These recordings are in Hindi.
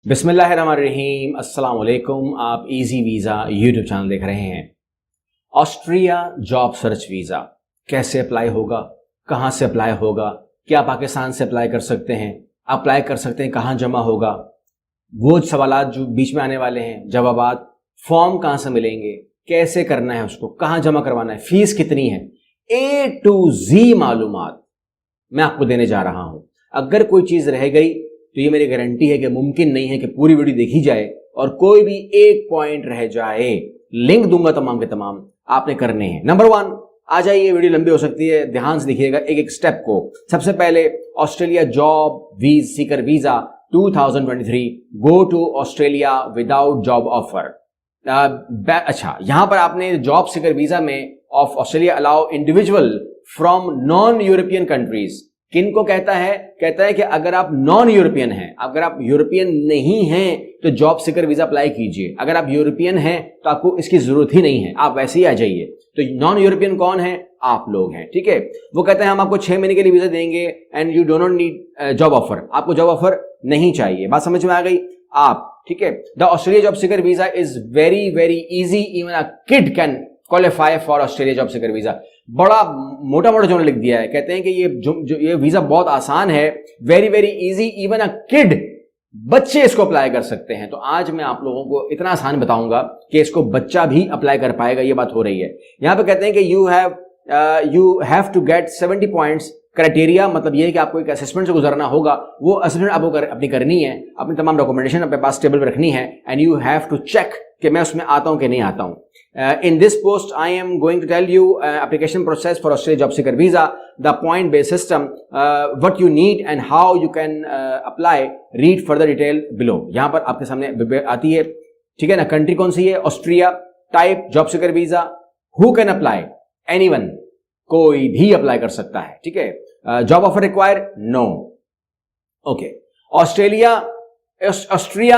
बिस्मिल्लाहिर्रहमानिर्रहीम, अस्सलाम वालेकुम। आप इजी वीज़ा यूट्यूब चैनल देख रहे हैं। ऑस्ट्रिया जॉब सर्च वीज़ा कैसे अप्लाई होगा, कहाँ से अप्लाई होगा, क्या पाकिस्तान से अप्लाई कर सकते हैं, अप्लाई कर सकते हैं, कहाँ जमा होगा, वो सवालात जो बीच में आने वाले हैं, जवाबात, फॉर्म कहाँ से मिलेंगे, कैसे करना है उसको, कहाँ जमा करवाना है, फीस कितनी है, A to Z मालूमात मैं आपको देने जा रहा हूं। अगर कोई चीज रह गई तो ये मेरी गारंटी है कि मुमकिन नहीं है कि पूरी वीडियो देखी जाए और कोई भी एक पॉइंट रह जाए। लिंक दूंगा तमाम के तमाम, आपने करने हैं। नंबर 1, आ जाइए, वीडियो लंबी हो सकती है, ध्यान से देखिएगा एक एक स्टेप को। सबसे पहले Australia job seeker visa 2023, go to Australia without job offer. अच्छा, यहां पर आपने जॉब सीकर वीजा में of Australia allow individual from non European countries. किन को कहता है कि अगर आप नॉन यूरोपियन हैं, अगर आप यूरोपियन नहीं हैं तो जॉब सीकर वीजा अप्लाई कीजिए। अगर आप यूरोपियन हैं तो आपको इसकी जरूरत ही नहीं है, आप वैसे ही आ जाइए। तो नॉन यूरोपियन कौन है? आप लोग हैं, ठीक है। वो कहते हैं हम आपको 6 महीने के लिए वीजा देंगे and you do not need job offer. आपको जॉब ऑफर नहीं चाहिए। बात समझ में आ गई आप? ठीक है। The Australia job seeker visa is very very easy, even a kid can qualify for Australia job seeker visa. बड़ा मोटा मोटा जो लिख दिया है, कहते हैं कि ये वीजा बहुत आसान है, very very easy, even a kid, बच्चे इसको अप्लाई कर सकते हैं। तो आज मैं आप लोगों को इतना आसान बताऊंगा कि इसको बच्चा भी अप्लाई कर पाएगा। ये बात हो रही है। यहां पे कहते हैं कि you have to get 70 points. Criteria मतलब ये है कि आपको एक असेसमेंट से गुजरना होगा। वो असेसमेंट आपको अपनी करनी है, अपनी तमाम डॉक्यूमेंटेशन अपने पास टेबल पर रखनी है and you have to check कि मैं उसमें आता हूं कि नहीं आता हूं। In this post, I am going to tell you application process for Australia Job Seeker Visa, the point-based system, what you need and how you can apply. Read further detail below. यहाँ पर आपके सामने आती है, ठीक है ना। कंट्री कौन सी है? Austria. Type job seeker visa. Who can apply? Anyone. कोई भी अप्लाई कर सकता है, ठीक है। Job offer require? No. Okay. Austria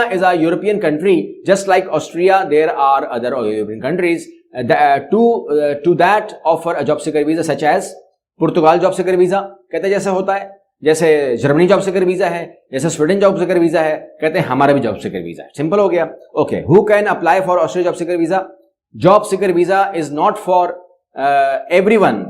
is a European country. Just like Austria, there are other European countries to that offer a job seeker visa, such as Portugal job seeker visa. कहते हैं जैसे होता है, जैसे जर्मनी जॉब सीकर वीजा है, जैसे स्वीडन जॉब सीकर वीजा है, कहते हैं हमारा भी जॉब सीकर वीजा है। सिंपल हो गया। Okay. Who can apply for Australia job seeker visa? Job seeker visa is not for everyone,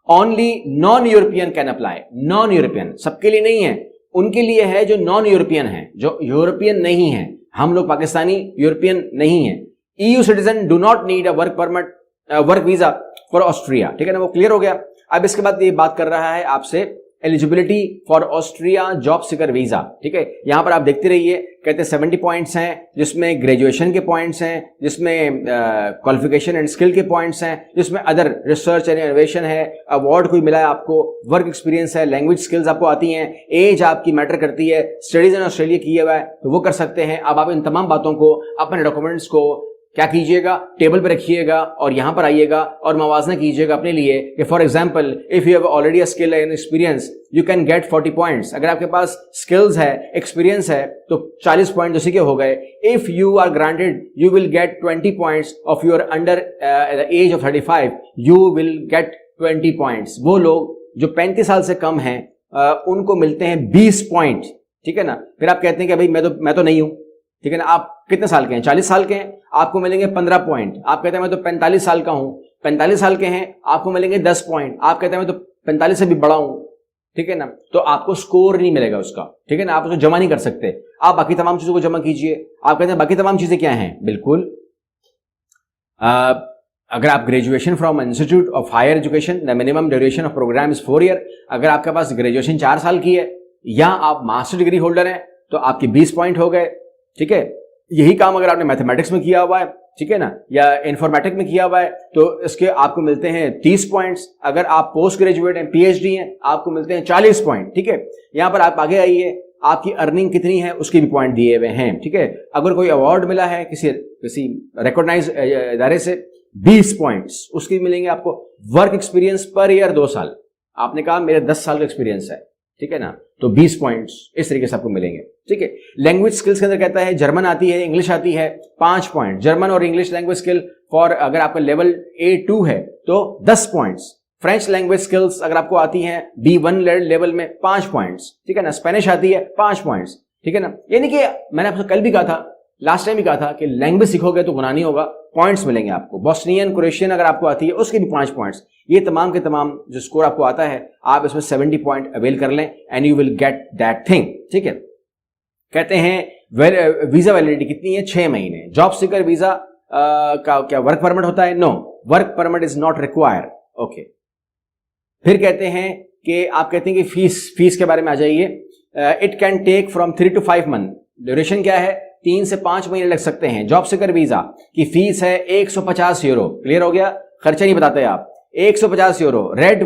only non European can apply. Non European सबके लिए नहीं है, उनके लिए है जो नॉन यूरोपियन है, जो यूरोपियन नहीं है। हम लोग पाकिस्तानी यूरोपियन नहीं है। EU citizen do not need a work permit, work visa for Austria, ठीक है ना। वो क्लियर हो गया। अब इसके बाद ये बात कर रहा है आपसे eligibility for Austria job seeker visa, ठीक है। यहां पर आप देखते रहिए, कहते हैं 70 पॉइंट्स हैं, जिसमें ग्रेजुएशन के पॉइंट्स हैं, जिसमें क्वालिफिकेशन एंड स्किल के पॉइंट्स हैं, जिसमें अदर रिसर्च एंड इनोवेशन है, अवार्ड कोई मिला है आपको, वर्क एक्सपीरियंस है, लैंग्वेज स्किल्स आपको आती हैं, एज आपकी मैटर करती है, स्टडीज इन ऑस्ट्रेलिया किया हुआ है तो वो कर सकते हैं। अब आप इन तमाम बातों को, अपने डॉक्यूमेंट्स को क्या कीजिएगा, टेबल पे रखिएगा और यहां पर आइएगा और मवाजना कीजिएगा अपने लिए कि for example if you have already a skill and experience you can get 40 points. अगर आपके पास स्किल्स है, एक्सपीरियंस है तो 40 पॉइंट जैसे के हो गए। If you are granted you will get 20 points of your under the age of 35, you will get 20 points. वो लोग जो 35 साल से कम हैं उनको मिलते हैं 20 पॉइंट, ठीक है ना। फिर आप कहते हैं कि भाई मैं तो नहीं हूं, ठीक है ना। आप कितने साल के हैं? 40 साल के हैं, आपको मिलेंगे 15 पॉइंट। आप कहते हैं मैं तो 45 साल का हूं, 45 साल के हैं, आपको मिलेंगे 10 पॉइंट। आप कहते हैं मैं तो 45 से भी बड़ा हूं, ठीक है ना, तो आपको स्कोर नहीं मिलेगा उसका, ठीक है ना। आप उसको जमा नहीं कर सकते। आप बाकी तमाम चीजों को जमा कीजिए। आप कहते हैं बाकी तमाम चीजें क्या हैं? बिल्कुल, अगर आप graduation from institute of higher education, the minimum duration of program is 4 year. अगर आपके पास ग्रेजुएशन 4 साल की है या आप मास्टर डिग्री होल्डर हैं तो आपके 20 पॉइंट हो गए, ठीक है। यही काम अगर आपने मैथमेटिक्स में किया हुआ है, ठीक है ना, या इन्फॉर्मेटिक में किया हुआ है तो इसके आपको मिलते हैं 30 पॉइंट्स। अगर आप पोस्ट ग्रेजुएट हैं, PhD हैं, आपको मिलते हैं 40 पॉइंट, ठीक है। यहां पर आप आगे आइए, आपकी अर्निंग कितनी है उसके भी पॉइंट दिए हुए हैं, ठीक है। अगर कोई अवार्ड मिला है किसी रिकॉग्नाइज इदारे से, 20 पॉइंट्स उसके भी मिलेंगे आपको। वर्क एक्सपीरियंस पर ईयर 2 साल, आपने कहा मेरा 10 साल का एक्सपीरियंस है, ठीक है ना, तो 20 पॉइंट्स इस तरीके से आपको मिलेंगे, ठीक है। लैंग्वेज स्किल्स के अंदर कहता है जर्मन आती है, इंग्लिश आती है, 5 पॉइंट। जर्मन और इंग्लिश लैंग्वेज स्किल फॉर, अगर आपका लेवल A2 है तो 10 पॉइंट्स। फ्रेंच लैंग्वेज स्किल्स अगर आपको आती हैं B1 लेवल में 5 पॉइंट्स, ठीक है ना। स्पेनिश आती है 5 पॉइंट्स, ठीक है ना। यानी कि मैंने आपसे कल भी कहा था, लास्ट टाइम भी कहा था कि लैंग्वेज सीखोगे तो गुनाह नहीं होगा, पॉइंट्स मिलेंगे आपको। बोस्नियन, क्रोएशियन अगर आपको आती है उसके भी 5 पॉइंट्स। ये तमाम के तमाम जो स्कोर आपको आता है आप इसमें 70 पॉइंट अवेल कर लें and you will get that thing. ठीक है। कहते हैं वीजा वैलिडिटी कितनी है? 6 महीने। जॉब सीकर वीजा का क्या वर्क परमिट होता है? No, work permit is not required. Okay. फिर कहते हैं कि आप कहते हैं कि फीस के बारे में आ जाइए। It can take from 3 to 5 month. Duration क्या है? 3 से 5 महीने लग सकते हैं। जॉब सीकर वीजा की फीस है 150 यूरो। क्लियर हो गया? खर्चा नहीं बताते आप। 150 यूरो। रेड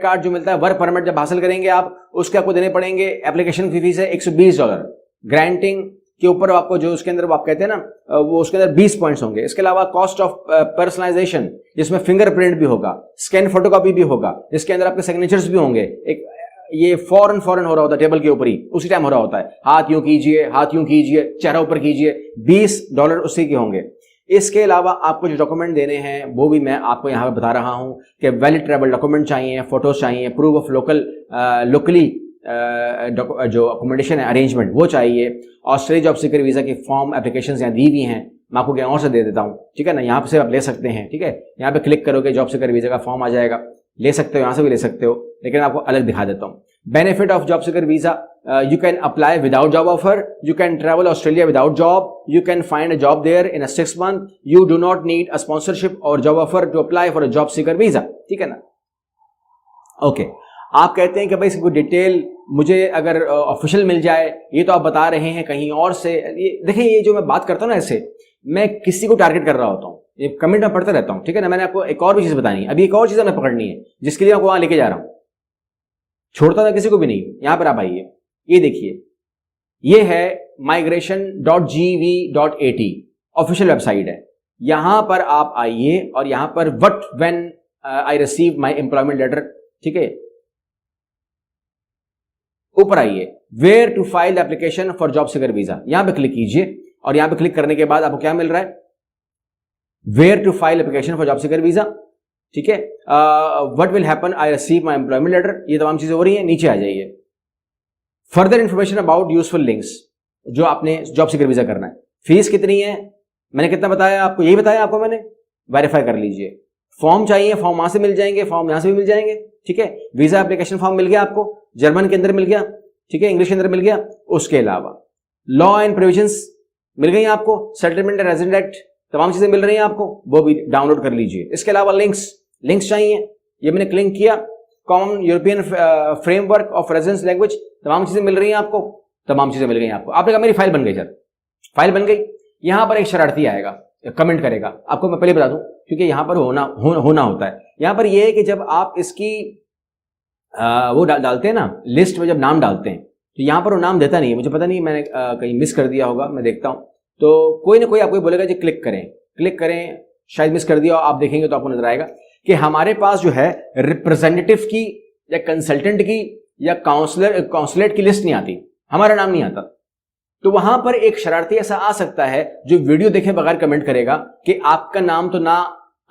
कार्ड जो मिलता है वर्क परमिट जब हासिल करेंगे आप, उसके आपको देने पड़ेंगे। एप्लीकेशन की फीस है $120। ग्रांटिंग के ऊपर आपको जो उसके अंदर आप कहते हैं ना, वो उसके अंदर 20 पॉइंट्स होंगे। इसके अलावा कॉस्ट ऑफ पर्सनलाइजेशन, जिसमें फिंगरप्रिंट भी होगा, स्कैन फोटोकॉपी भी होगा, जिसके अंदर आपके सिग्नेचर्स भी होंगे। एक ये फॉरन हो रहा होता है टेबल के ऊपर ही, उसी टाइम हो रहा होता है। हाथ यूं कीजिए, हाथ यूं कीजिए, चेहरा ऊपर कीजिए, $20 उसी के होंगे। इसके अलावा आपको जो डॉक्यूमेंट देने हैं वो भी मैं आपको यहाँ पे बता रहा हूं कि वैलिड ट्रैवल डॉक्यूमेंट चाहिए, फोटोज चाहिए, प्रूफ ऑफ लोकली जो अकोमोडेशन है अरेंजमेंट वो चाहिए। ऑस्ट्रेलिया जॉब सीकर वीजा की फॉर्म एप्लीकेशन यहाँ दी हुई हैं, मैं आपको कहीं और से दे देता हूँ। ठीक है ना, यहाँ से आप ले सकते हैं। ठीक है, यहाँ पे क्लिक करोगे जॉब सीकर वीजा का फॉर्म आ जाएगा, ले सकते हो, यहाँ से भी ले सकते हो, लेकिन आपको अलग दिखा देता हूँ। Benefit of job seeker visa, you can apply without job offer, you can travel Australia without job, you can find a job there in a 6 month, you do not need a sponsorship or job offer to apply for a job seeker visa। ठीक है ना। ओके। आप कहते हैं कि भाई इसकी डिटेल मुझे अगर ऑफिशियल मिल जाए, ये तो आप बता रहे हैं कहीं और से। ये देखिए, ये जो मैं बात करता हूँ ना, ऐसे मैं किसी को टारगेट कर रहा होता हूँ, ये कमेंट में पढ़ता रहता हूँ। ठीक है ना। मैंने आपको एक और भी चीज बतानी है, अभी एक और चीज हमें पकड़नी है जिसके लिए आपको वहां लेके जा रहा हूं। छोड़ता था किसी को भी नहीं। यहां पर आप आइए, ये देखिए, ये है migration.gv.at ऑफिशियल वेबसाइट है। यहां पर आप आइए और यहां पर what when I receive my employment letter, ठीक है, ऊपर आइए, where to file application for job seeker visa, यहां पे क्लिक कीजिए और यहां पे क्लिक करने के बाद आपको क्या मिल रहा है? Where to file application for job seeker visa. ठीक है। What will happen I receive my employment letter, ये तमाम चीजें हो रही हैं। नीचे आ जाइए, further information about useful links जो आपने जॉब सीकर वीजा करना है। फीस कितनी है मैंने कितना बताया आपको? यही बताया आपको मैंने। वेरीफाई कर लीजिए। फॉर्म चाहिए, फॉर्म वहां से मिल जाएंगे, फॉर्म यहां से भी मिल जाएंगे। ठीक है। वीजा एप्लीकेशन फॉर्म मिल गया आपको, जर्मन के अंदर मिल गया, ठीक है, इंग्लिश के अंदर मिल गया। उसके अलावा लॉ एंड प्रोविजंस मिल गई आपको, सेटलमेंट एंड रेजिडेंट एक्ट, तमाम चीजें मिल रही हैं आपको, वो भी डाउनलोड कर लीजिए। इसके अलावा लिंक्स चाहिए, ये मैंने क्लिक किया। Common European framework of residence language, तमाम चीजें मिल रही हैं आपको, तमाम चीजें मिल गई आपको। आपने कहा मेरी फाइल बन गई सर, फाइल बन गई। यहां पर एक शरारती आएगा, कमेंट करेगा, आपको मैं पहले बता दूं क्योंकि यहां पर होना होता है। यहां पर यह है कि जब आप इसकी वो डालते हैं ना, लिस्ट में जब नाम डालते हैं तो यहां पर वो नाम देता नहीं है। मुझे पता नहीं, मैंने कहीं मिस कर दिया होगा, मैं देखता हूं। तो कोई ना कोई आपको बोलेगा जी क्लिक करें, शायद मिस कर दिया, आप देखेंगे तो आपको नजर आएगा कि हमारे पास जो है रिप्रेजेंटेटिव की या कंसल्टेंट की या काउंसलेट की लिस्ट नहीं आती, हमारा नाम नहीं आता। तो वहां पर एक शरारती ऐसा आ सकता है जो वीडियो देखे बगैर कमेंट करेगा कि आपका नाम तो ना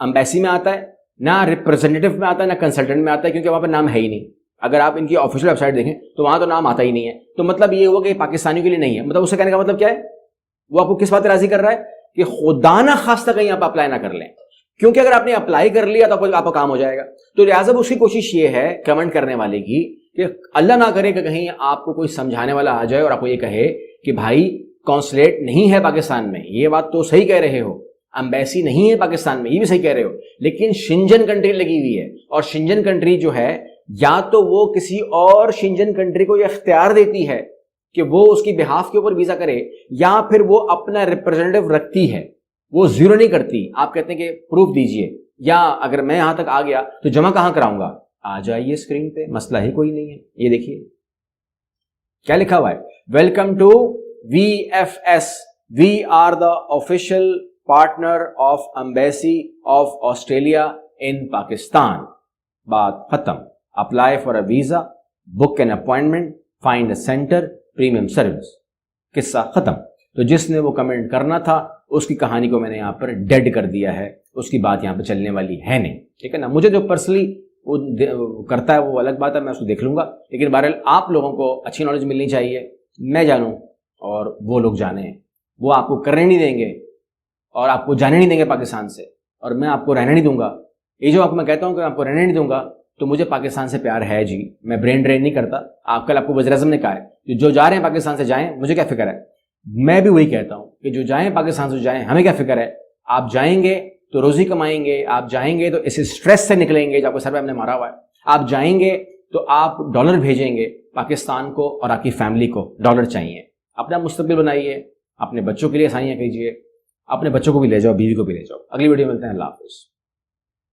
एम्बेसी में आता है, ना रिप्रेजेंटेटिव में आता है, ना कंसल्टेंट में आता है, क्योंकि वहां पर नाम है ही नहीं। अगर आप इनकी ऑफिशियल वेबसाइट देखें तो वहां तो नाम आता ही नहीं है। तो मतलब ये हुआ कि पाकिस्तानियों के लिए नहीं है। मतलब उससे कहने का मतलब क्या है? वो आपको किस बात राजी कर रहा है कि खुदा ना खास्ता कहीं आप अप्लाई ना कर लें, क्योंकि अगर आपने अप्लाई कर लिया तो आपका काम हो जाएगा। तो लिहाजा उसकी कोशिश ये है कमेंट करने वाले की कि अल्लाह ना करे कि कहीं आपको कोई समझाने वाला आ जाए और आपको ये कहे कि भाई कॉन्सुलेट नहीं है पाकिस्तान में, ये बात तो सही कह रहे हो, एम्बेसी नहीं है पाकिस्तान में, ये भी सही कह रहे हो, लेकिन शिंजन कंट्री लगी हुई है। और शिंजन कंट्री जो है, या तो वो किसी और शिंजन कंट्री को यह इख्तियार देती है कि वो उसकी बिहाफ के ऊपर वीजा करे, या फिर वो अपना रिप्रेजेंटेटिव रखती है, वो जीरो नहीं करती। आप कहते हैं कि प्रूफ दीजिए, या अगर मैं यहां तक आ गया तो जमा कहां कराऊंगा? आ जाइए स्क्रीन पे, मसला ही कोई नहीं है। ये देखिए क्या लिखा हुआ है, welcome to VFS, we are the official partner of embassy of Australia in Pakistan. बात खत्म। Apply for a visa, book an appointment, find a centre, premium service, किस्सा खत्म। तो जिसने वो कमेंट करना था उसकी कहानी को मैंने यहां पर डेड कर दिया है, उसकी बात यहां पर चलने वाली है नहीं। ठीक है ना। मुझे जो पर्सनली वो करता है वो अलग बात है, मैं उसको देख लूंगा, लेकिन बहरहाल आप लोगों को अच्छी नॉलेज मिलनी चाहिए। मैं जानूं और वो लोग जाने, वो आपको करने नहीं देंगे और आपको जाने नहीं देंगे पाकिस्तान से, और मैं आपको रहने नहीं दूंगा। ये जो आपको मैं कहता हूँ कि आपको रहने नहीं दूंगा, तो मुझे पाकिस्तान से प्यार है जी, मैं ब्रेन ड्रेन नहीं करता। कल आपको वज़ीर आज़म ने कहा है कि जो जा रहे हैं पाकिस्तान से जाएं, मुझे क्या फिक्र है। मैं भी वही कहता हूँ कि जो जाएं पाकिस्तान से जाएं, हमें क्या फिक्र है। आप जाएंगे तो रोजी कमाएंगे, आप जाएंगे तो इस स्ट्रेस से निकलेंगे जो आपको सर पे हमने मारा हुआ है। आप जाएंगे तो आप डॉलर भेजेंगे पाकिस्तान को और आपकी फैमिली को डॉलर चाहिए। अपना मुस्तकबिल बनाइए, अपने बच्चों के लिए आसानियाँ कीजिए, अपने बच्चों को भी ले जाओ, बीवी को भी ले जाओ। अगली वीडियो में मिलते हैं। अल्लाह हाफ़िज़।